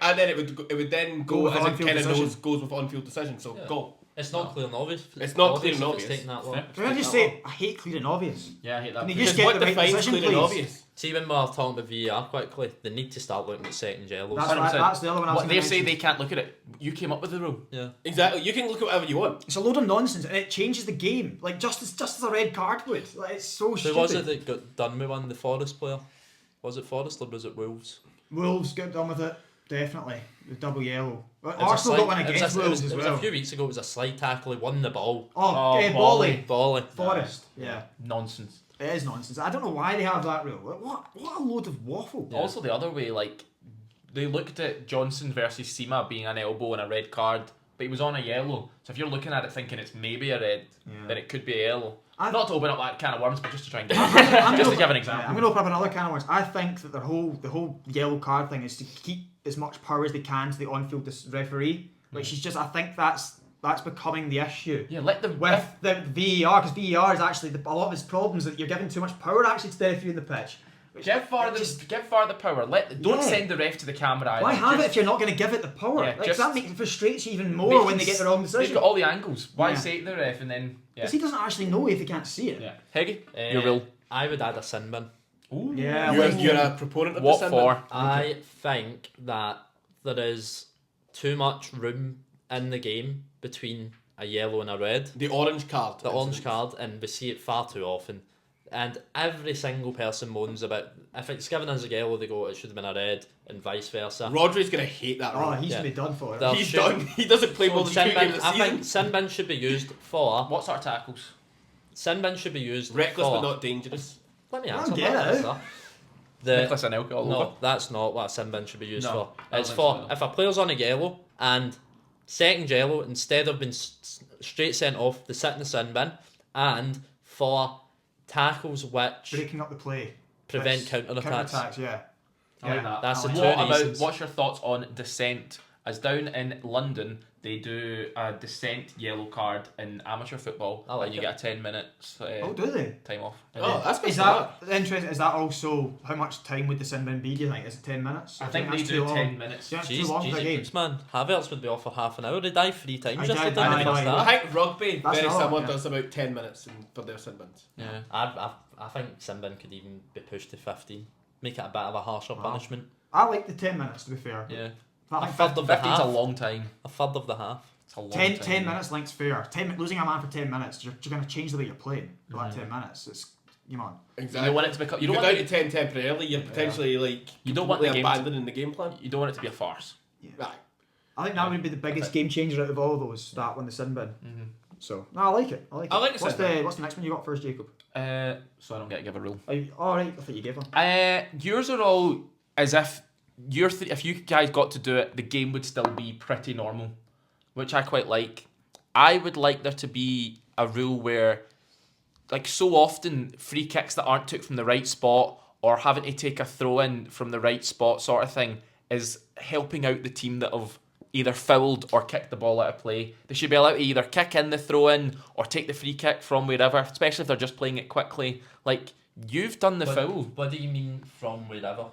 and then it would then go as it kind of goes with on-field decision. So go. It's not clear and obvious. It's not clear and if obvious. It's taking that long. Can I just say, I hate clear and obvious. Yeah, I hate that. Can you Because just get what the right defines decision, clear and please? obvious? See, when we're talking about VAR quickly, they need to start looking at second yellows. That's right. That's the other one I was What going they to say mention. they can't look at it. You came up with the rule. Yeah. Exactly. You can look at whatever you want. It's a load of nonsense, and it changes the game. Like just as a red card would. Like, it's so Who stupid. was it that got done with one? The Forest player? Was it Forest or was it Wolves? Wolves get done with it. Definitely. The double yellow. It was Arsenal a got one slide- against it was Wolves a, as it was well. a few weeks ago. It was a slide tackle. He won the ball. Bolly. Volley. Forest. Yeah. Nonsense. It is nonsense. I don't know why they have that rule. Like, what a load of waffle. Yeah. Also, the other way, like they looked at Johnson versus Sema being an elbow and a red card, but he was on a yellow. So if you're looking at it thinking it's maybe a red, then it could be a yellow. Not to open up that can of worms, but just to try and get just to give an example. I'm going to open up another can of worms. I think that the whole yellow card thing is to keep as much power as they can to the on-field referee, which is just, I think that's becoming the issue. Yeah, let the With the VAR, because VAR is actually a lot of its problems that you're giving too much power actually to the referee in the pitch. give VAR the power. Don't send the ref to the camera. Why have it if you're not going to give it the power? Yeah, Like, that frustrates you even more when they get the wrong They've decision. got all the angles. Why Yeah. say it to the ref and then Because he doesn't actually know if he can't see it. yeah. Heggy, your rule. I would add a sin bin. Ooh. Yeah, You're a proponent of What the for? I think that there is too much room in the game between a yellow and a red. The orange card. The orange card, and we see it far too often. And every single person moans about, if it's given as a yellow, they go, it should have been a red, and vice versa. Rodri's going to hate that rule. Oh, he should be done for it. There He's should- done. He doesn't play more than 2 sin bin, games a I season. think sin bin should be used for. What sort of tackles? Sin bin should be used Reckless for. but not dangerous. Let me Well, answer get that. it. sir. Nicholas Anelka all over. No, that's not what a sin bin should be used No, for. I don't It's think for so. if a player's on a yellow and second yellow, instead of being straight sent off, they sit in the sin bin, and for tackles which Breaking up the play. prevent That's counter-attacks. Counterattacks, yeah. I like that. That's the two What about reasons. what's your thoughts on dissent? As down in London, they do a dissent yellow card in amateur football, I like and you it. get a 10 minutes Oh, do they? time off. Oh, that's good. Is that interesting? Is that also how much time would the sin bin be? Do you think? Is it 10 minutes? I Or think that's they too do long? 10 minutes. Yeah, it's too Jeez, long for a game. Jeez, man. Havertz would be off for half an hour. He died 3 times I yesterday died- in the I first know. I half. think rugby, That's very not, similar, yeah. does about 10 minutes for their sin bins. Yeah, I think sin bin could even be pushed to 15. Make it a bit of a harsher punishment. I like the 10 minutes, to be fair. Yeah, I a think third of the 15's a half. long time. A third of the half. It's a long 10 time. minutes link's fair. Losing a man for 10 minutes, you're going to change the way you're playing for that 10 minutes. It's, come on. You don't want it to become. You You go don't down want to 10 temporarily, you're potentially like You don't want the completely game to- abandoning the game plan. You don't want it to be a farce. Right. I think that would be the biggest game changer out of all those, that one, the sin bin. So, no, I like it. I like I it. like the sin bin. What's the next one you got first, Jacob? So I don't get to give a rule. Alright, I thought you gave one. Yours are all as if if you guys got to do it, the game would still be pretty normal, which I quite like. I would like there to be a rule where, like so often, free kicks that aren't took from the right spot or having to take a throw in from the right spot sort of thing is helping out the team that have either fouled or kicked the ball out of play. They should be allowed to either kick in the throw in or take the free kick from wherever, especially if they're just playing it quickly. Like, you've done the foul. What do you mean from wherever?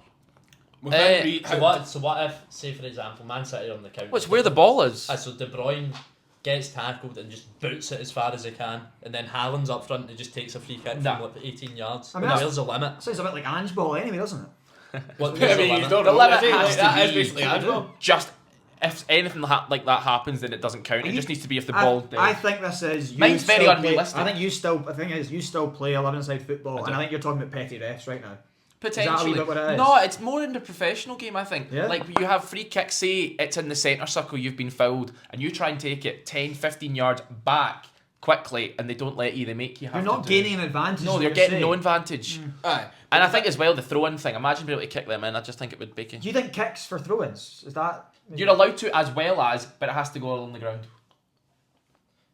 So what if, say for example, Man City are on the counter? Well, it's where the ball is. So De Bruyne gets tackled and just boots it as far as he can, and then Haaland's up front and just takes a free kick Nah. from like 18 yards. I mean, Where's the limit? Sounds a bit like Ange ball anyway, doesn't it? What, I where's the mean, you limit? don't The know, limit is it? has Like, to that is be basically Angelo. just if anything like that happens, then it doesn't count. It just needs to be if the ball. I think this is. Mine's very still play- unrealistic. I think the thing is, you still play 11-side football, and I think you're talking about petty refs right now. Potentially. Is that a wee bit what it is? No, it's more in the professional game, I think. Yeah. Like, you have free kicks, say it's in the centre circle, you've been fouled, and you try and take it 10, 15 yards back quickly and they don't let you. They make you have You're not to gaining an advantage. No, is you're what getting saying. no advantage. Aye. And I think as well the throw-in thing. Imagine being able to kick them in. I just think it would bake you. Do you think kicks for throw-ins? Is that... You're allowed to as well as, but it has to go along the ground.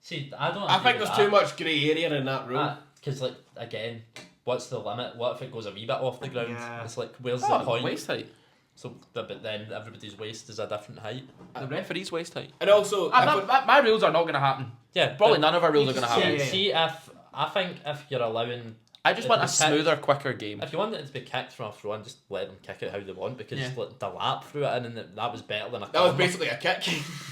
See, I don't. I think agree there's with too much grey area in that rule. Because, like, again, what's the limit? What if it goes a wee bit off the ground? Yeah. It's like, where's the point? Waist height. So, but then everybody's waist is a different height. The referee's waist height. And also, My rules are not going to happen. Yeah, Probably but none of our rules are going to see, happen. Yeah. see if I think if you're allowing, I just want a If the kick- smoother, quicker game. if you want it to be kicked from a throw in, just let them kick it how they want because Yeah. like, the lap threw it in and that was better than a that was corner. basically a kick.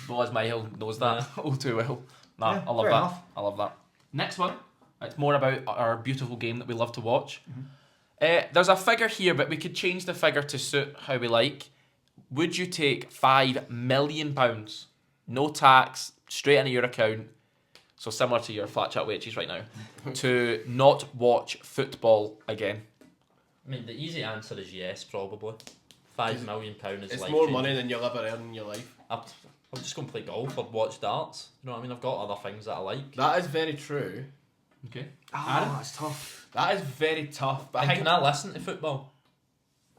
Boaz Myhill knows that all too well. Nah, Yeah, I love fair that. enough. I love that. Next one. It's more about our beautiful game that we love to watch. There's a figure here, but we could change the figure to suit how we like. Would you take £5 million, no tax, straight into your account, so similar to your flat chat wages right now, to not watch football again? I mean, the easy answer is yes, probably. £5 million is It's life more changing. money than you'll ever earn in your life. I'm just going to play golf or watch darts. You know what I mean? I've got other things that I like. That is very true. Okay. Oh, that's tough. That is very tough. But I And think can I listen to football?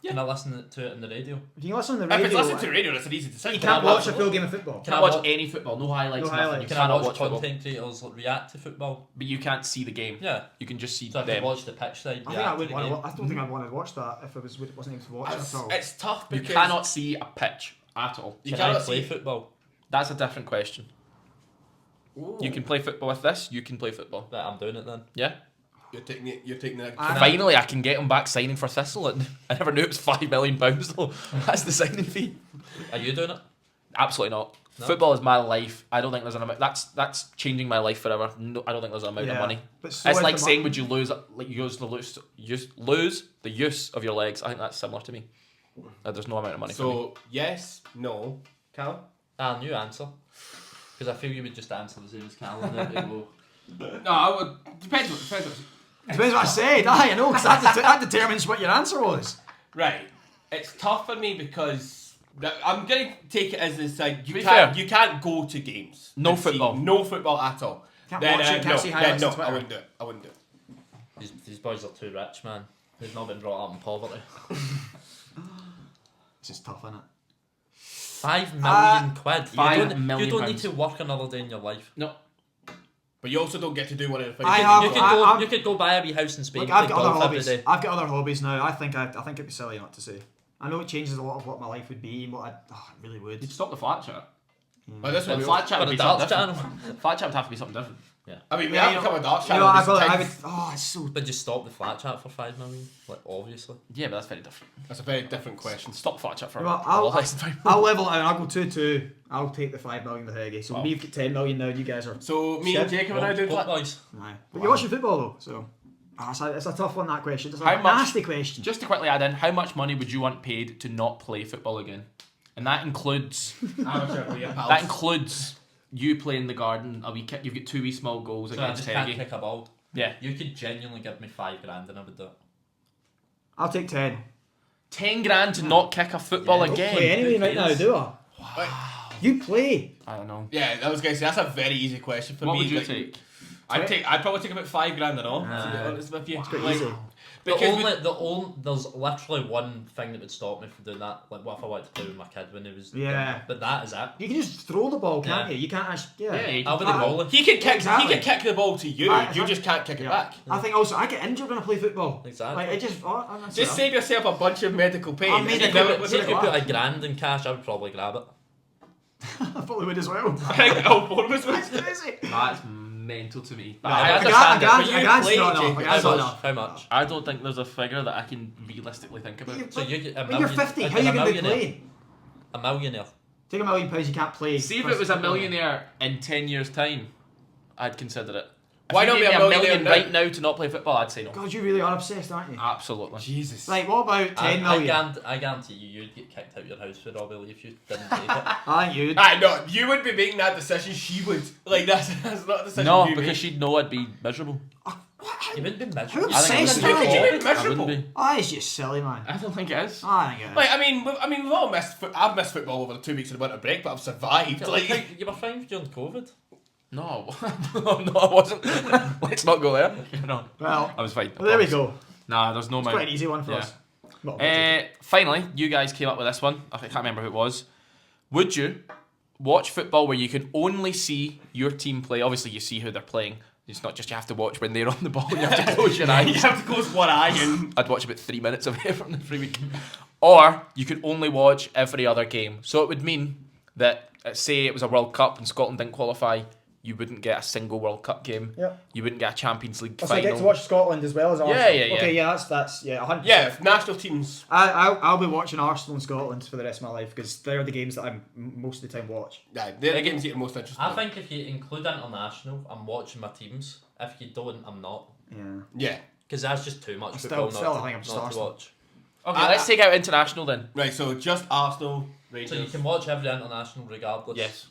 Yeah. Can I listen to it on the radio? If you listen on the if radio... it's listened to radio, it's an easy decision. You can't I watch a watch- full game of football. You Can can't I watch watch- any football, no highlights, No nothing. highlights. You Can cannot I watch watch football. content creators react to football? But you can't see the game. Yeah. You can just see So I can them. watch the pitch side. I think I react wouldn't to want the to. game. I don't think I'd want to watch that if I wasn't able to watch it at all. It's tough You because cannot see a pitch at all. You Can I cannot play see. football? That's a different question. Ooh. You can play football with this, you can play football. Right, I'm doing it then. Yeah? You're taking it. You're taking it. I- Finally, I can get him back signing for Thistle. And I never knew it was £5 million though. That's the signing fee. Are you doing it? Absolutely not. No? Football is my life. I don't think there's an amount. That's changing my life forever. No, I don't think there's an amount of money. But so It's is like the saying, would you lose lose the use of your legs? I think that's similar to me. There's no amount of money for me. So yes, no, Cal. New answer. Because I feel you would just answer the same as Callum. There we go. No, I would depends. Depends. Depends what I said. Aye, I know, because that determines what your answer was. Right. It's tough for me because I'm gonna take it as this like To be you can't go to games. No and see football. No football at all. Can't watch it, can't no, see highlights no, on Twitter. I wouldn't do it. I wouldn't do it. These boys are too rich, man. They've not been brought up in poverty. It's just tough, isn't it? £5 million. £5 million You don't need to work another day in your life. No. But you also don't get to do one of the things. I that have- you You do. could, you could go buy a wee house in Spain. Look, and I've play got other golf every hobbies. day. I've got other hobbies now. I think it'd be silly not to say. I know it changes a lot of what my life would be and what it really would. You'd stop the flat chat. But this one, Flat chat On would a be darts something channel. different. Flat chat would have to be something different. I mean, we Yeah, have you become know- a dark You channel. know, I There's would. times- Oh, it's so. But just stop the flat chat for £5 million. Like, obviously. Yeah, but that's very different. That's a very different question. Stop the flat chat for Well, a lot less than £5 I'll level it out. I'll go 2-2. I'll take the 5 million with Heggie. So Wow. we've got 10 million now. You guys are. So me and Shit. Jacob are now doing Golf flat. boys. Aye. But you're watching football though, so. It's a tough one, that question. It's a How much- nasty question. Just to quickly add in, how much money would you want paid to not play football again? And that includes that includes you playing the garden a wee kick. You've got 2 wee small goals So I against just can't Heggie. kick a ball. Yeah, You could genuinely give me £5 and I would do it. I'll take 10. 10 grand to not kick a football Yeah, Don't again. play anyway Who right now, cares? do I? You play. I don't know. Yeah, I was gonna say that's a very easy question for What me. would you like, take? I'd probably take about $5 and all. To be Aye. honest with you, Pretty Like, easy. because There's literally one thing that would stop me from doing that. Like, what if I wanted to play with my kid when he was Yeah. But that is it. You can just throw the ball, can't Yeah. you? You can't actually. Yeah. Yeah, you I'll be the Aye. goalie. he can kick. Exactly. He can kick the ball to you. Aye, You just can't kick it Yeah. back. I think also I get injured when I play football. Exactly. Like it just. that's Just it. save yourself a bunch of medical pain. I made and it you go- never- See if you Wow. put £1,000 in cash, I would probably grab it. I probably would as well. I think all four of us would. That's crazy. That's mental to me. But No, I I understand it. but you play, not enough. Jacob. A How guy's not much? enough. How much? I don't think there's a figure that I can realistically think about. So you get a When you're million- 50, and how are you a going to be millionaire. playing? A millionaire. Take £1 million, you can't play. See if it was a millionaire in 10 years' time, I'd consider it. If Why you not gave be a me millionaire million now? right now to not play football? I'd say no. God, you really are obsessed, aren't you? Absolutely. Jesus. Like, what about 10 million? I guarantee you'd get kicked out of your house for Robbie if you didn't take it. I think you'd. No, you would be making that decision. She would. Like that's not a decision. No, you because make. she'd know I'd be miserable. You wouldn't be miserable. How I think obsessed it would you be are. You bored. would be I miserable. wouldn't be. Ah, it's just silly, man. I don't think it is. I think it is. Like I mean, we've all missed. I've missed football over the 2 weeks of the winter break, but I've survived. Yeah, Like, like, you were fine during COVID. No, no, I wasn't. Let's not go there. No, Well, I was fine. I well, there we promise. go. Nah, there's no It's amount. quite an easy one for Yeah. us. Well, Finally, you guys came up with this one. I can't remember who it was. Would you watch football where you can only see your team play? Obviously, you see who they're playing. It's not just you have to watch when they're on the ball. You have to close your You eyes. have to close one eye and I'd watch about 3 minutes of Everton every week. Or you could only watch every other game. So it would mean that, say it was a World Cup and Scotland didn't qualify, you wouldn't get a single World Cup game. Yep. You wouldn't get a Champions League so I final. get to watch Scotland as well as Arsenal. Yeah, yeah. Okay, yeah, that's 100%. yeah, if national teams. I'll be watching Arsenal and Scotland for the rest of my life because they're the games that I most of the time watch. Yeah, they're the games that you're most interested I in. think if you include international, I'm watching my teams. If you don't, I'm not. Yeah. Yeah. Because that's just too much Still- football still, not, I think I'm to, just not to Arsenal. watch. Okay, let's take out international then. Right, so just Arsenal, Rangers. So you can watch every international regardless. Yes.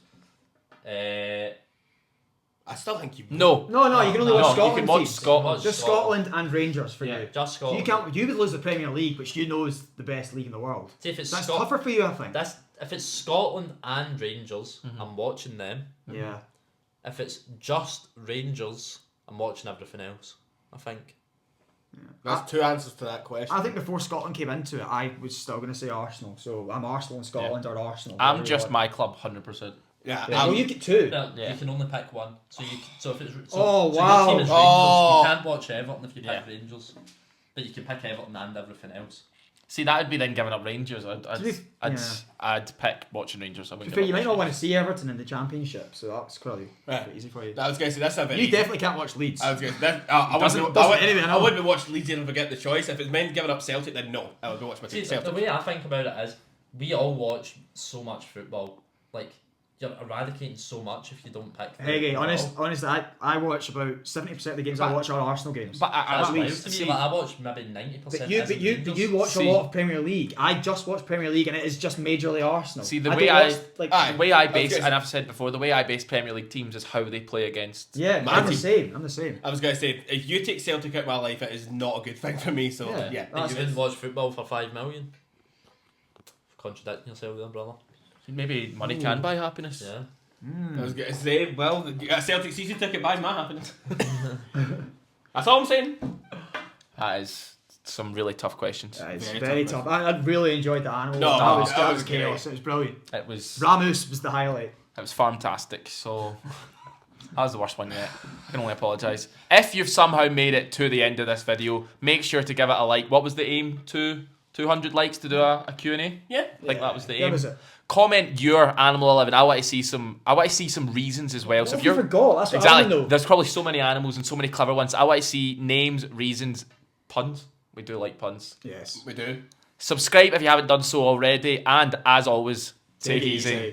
I still think you. No. No, you can only watch No, you Scotland can watch teams. Scotland. Just Scotland and Rangers for Yeah, you. just Scotland. You would lose the Premier League, which you know is the best league in the world. See if it's That's Scot- tougher for you, I think. if it's Scotland and Rangers, Mm-hmm. I'm watching them. Yeah. If it's just Rangers, I'm watching everything else. I think. That's two answers to that question. I think before Scotland came into it, I was still going to say Arsenal. So I'm Arsenal and Scotland or Arsenal. I'm whatever just you want. my club, 100%. yeah, Yeah, well, you get two. Well, Yeah. you can only pick one. So if it's Oh, so wow. your team is Rangers, Oh. you can't watch Everton if you pick Yeah. Rangers, but you can pick Everton and everything else. See, that would be then giving up Rangers. Yeah. I'd pick watching Rangers. I To wouldn't be fair, give you up might not Rangers. want to see Everton in the Championship, so that's probably Right. quite easy for you. I was going to say that's a very. You definitely can't watch Leeds. I was going to say I Doesn't- wouldn't. doesn't anyway, I know. I wouldn't watch Leeds even if I get the choice. If it's meant giving up Celtic, then no, I would be watching my See, team. the Celtic. way I think about it is, we all watch so much football. Like, you're eradicating so much if you don't pick. Hey, football. honestly, I watch about 70% of the games I watch are Arsenal games. But That's at wild least, to me. see, Like, I watch maybe 90%. But you watch See. a lot of Premier League. I just watch Premier League, and it is just majorly Arsenal. See, the I way don't I- watch, like, Aye. the way I was base, gonna and I've said before, the way I base Premier League teams is how they play against. yeah, My I'm the team. same. I'm the same. I was going to say if you take Celtic out of my life, it is not a good thing for me. So Yeah. yeah, But you wouldn't watch football for 5 million. Contradicting yourself there, brother. Maybe money can buy happiness. Yeah. I was going to say, well, a Celtic season ticket buys my happiness. That's all I'm saying. That is some really tough questions. It's Very very tough, tough. I really enjoyed the animal. No, that that was was chaos. great. It was brilliant. It was Ramos was the highlight. fantastic. So that was the worst one yet. I can only apologise. If you've somehow made it to the end of this video, make sure to give it a like. What was the aim? 200 likes to do a Q&A? Yeah. I think that was the That aim. was it. Comment your Animal 11. I want to see some reasons as well. So What if if you you're forgot? That's what I exactly, want to know. there's probably so many animals and so many clever ones. I want to see names, reasons, puns. We do like puns. Yes. We do. Subscribe if you haven't done so already, and as always, take it easy.